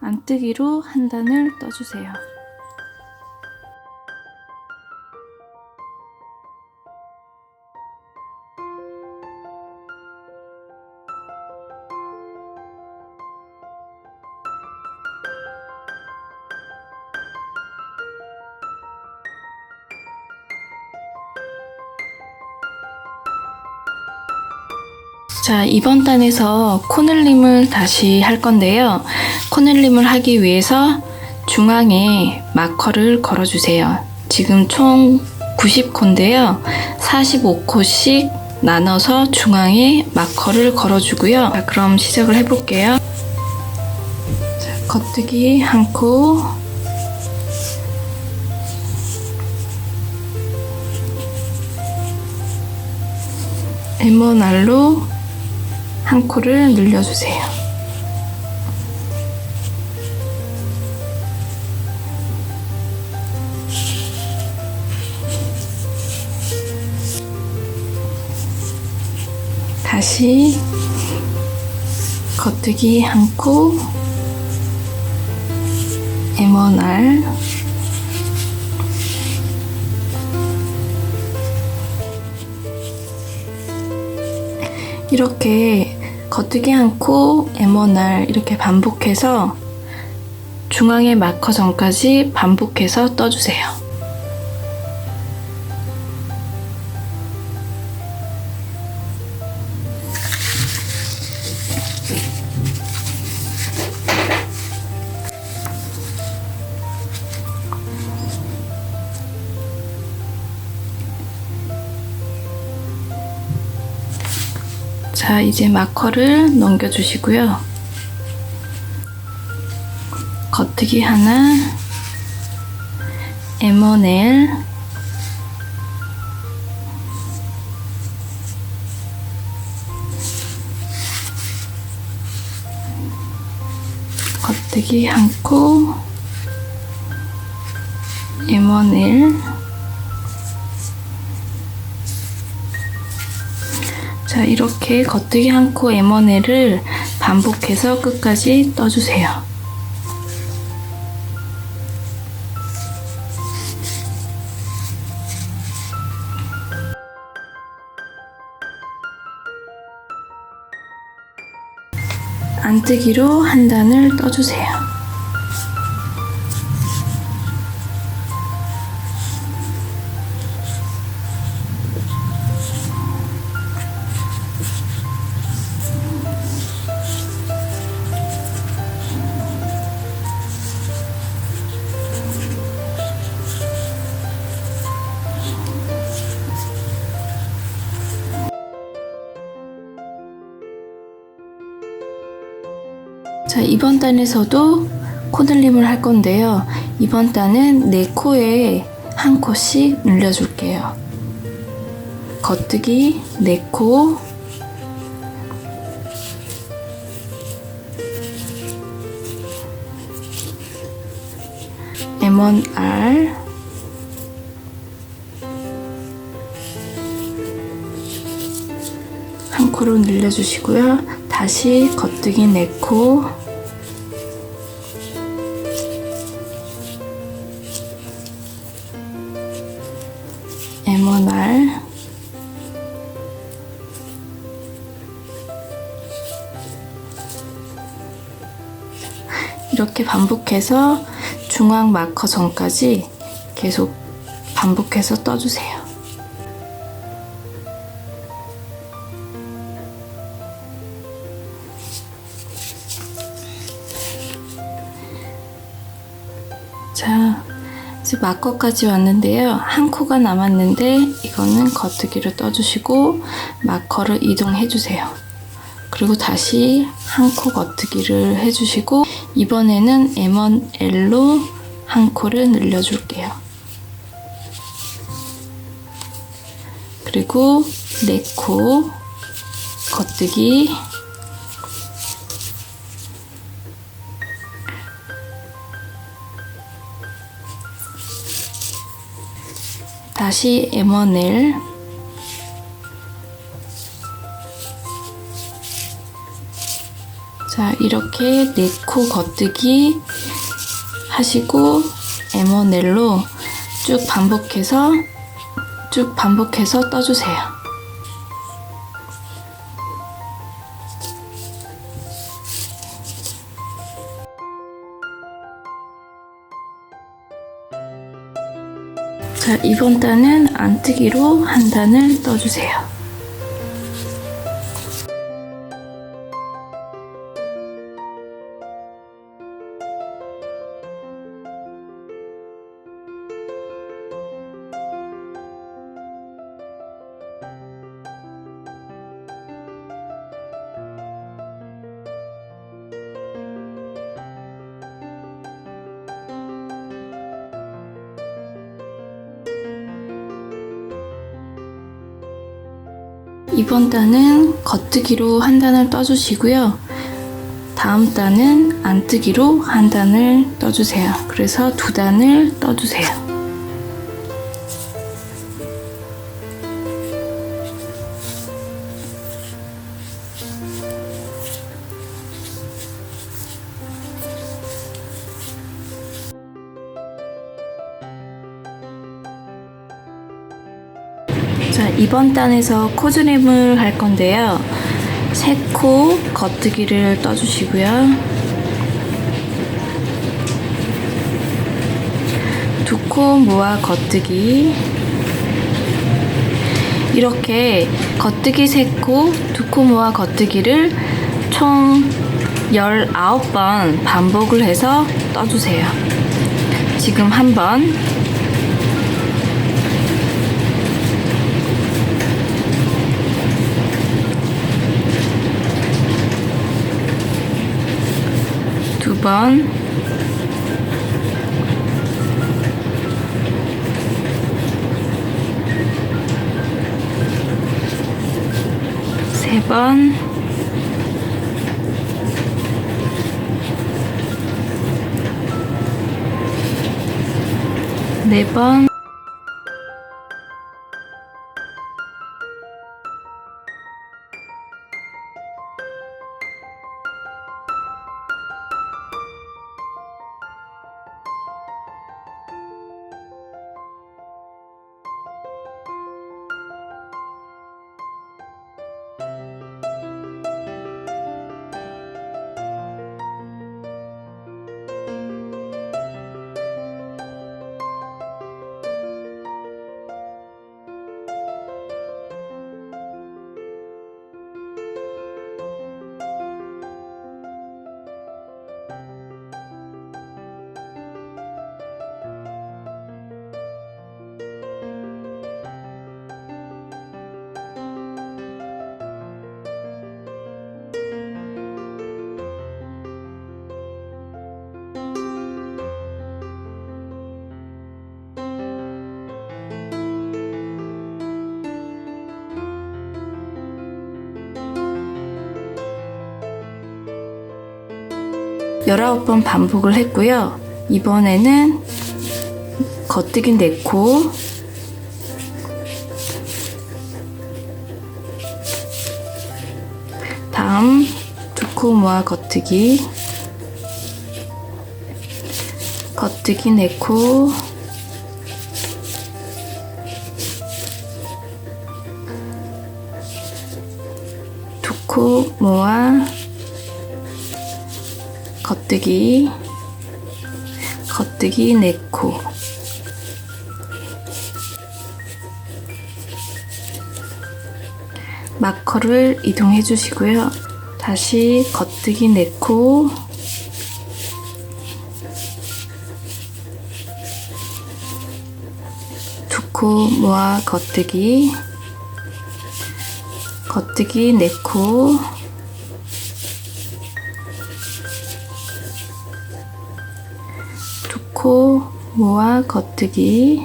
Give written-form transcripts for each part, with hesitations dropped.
안뜨기로 한 단을 떠주세요. 자, 이번 단에서 코늘림을 다시 할 건데요. 코늘림을 하기 위해서 중앙에 마커를 걸어주세요. 지금 총 90코인데요. 45코씩 나눠서 중앙에 마커를 걸어주고요. 자, 그럼 시작을 해볼게요. 자, 겉뜨기 한 코, 에머날로 한 코를 늘려주세요. 다시 겉뜨기 한 코, 에머날, 이렇게 겉뜨기 한 코, 에머날 이렇게 반복해서 중앙의 마커 전까지 반복해서 떠주세요. 자, 이제 마커를 넘겨주시고요. 겉뜨기 하나, 에머넬, 겉뜨기 한 코, 에머넬, 자, 이렇게 겉뜨기 한 코 에머넬을 반복해서 끝까지 떠주세요. 안뜨기로 한 단을 떠주세요. 자, 이번 단에서도 코늘림을 할 건데요. 이번 단은 내 코에 한 코씩 늘려줄게요. 겉뜨기 네 코, 레몬알, 한 코로 늘려주시고요. 다시 겉뜨기 네 코, 레몬알, 이렇게 반복해서 중앙 마커 전까지 계속 반복해서 떠주세요. 자, 이제 마커까지 왔는데요. 한 코가 남았는데 이거는 겉뜨기로 떠주시고 마커를 이동해주세요. 그리고 다시 한 코 겉뜨기를 해주시고 이번에는 M1L로 한 코를 늘려줄게요. 그리고 네 코 겉뜨기, 다시 M1L, 자, 이렇게 네 코 겉뜨기 하시고 에머넬로 쭉 반복해서 떠주세요. 자, 이번 단은 안뜨기로 한 단을 떠주세요. 이번 단은 겉뜨기로 한 단을 떠주시고요. 다음 단은 안뜨기로 한 단을 떠주세요. 그래서 두 단을 떠주세요. 자, 이번 단에서 코드림을 할 건데요. 세 코 겉뜨기를 떠주시고요. 두 코 모아 겉뜨기. 이렇게 겉뜨기 세 코, 두 코 모아 겉뜨기를 총 19번 반복을 해서 떠주세요. 지금 한 번, 두 번, 세 번, 네 번, 열아홉 번 반복을 했고요. 이번에는 겉뜨기 4코, 다음 2코 모아 겉뜨기, 겉뜨기 4코, 두 코 모아 겉뜨기, 겉뜨기 4코, 마커를 이동해 주시고요. 다시 겉뜨기 4코, 두 코 모아 겉뜨기, 겉뜨기 4코, 두 코 모아 겉뜨기,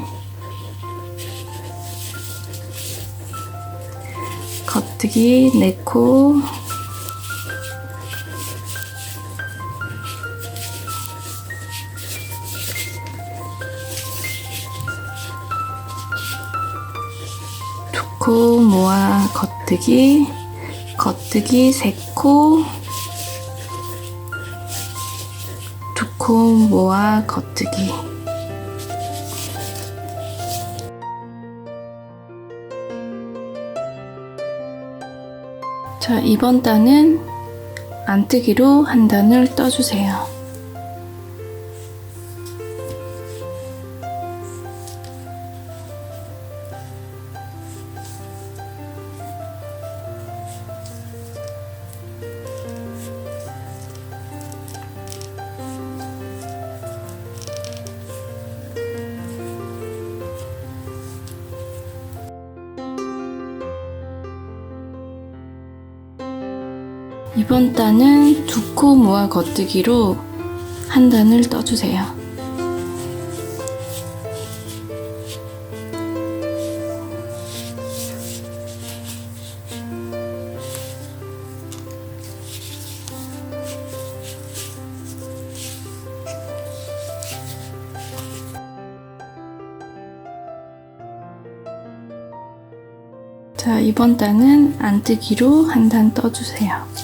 겉뜨기 4코, 두 코 모아 겉뜨기, 겉뜨기 3코, 코 모아 겉뜨기. 자, 이번 단은 안뜨기로 한 단을 떠주세요. 이번 단은 두 코 모아 겉뜨기로 한 단을 떠주세요. 자, 이번 단은 안뜨기로 한 단 떠주세요.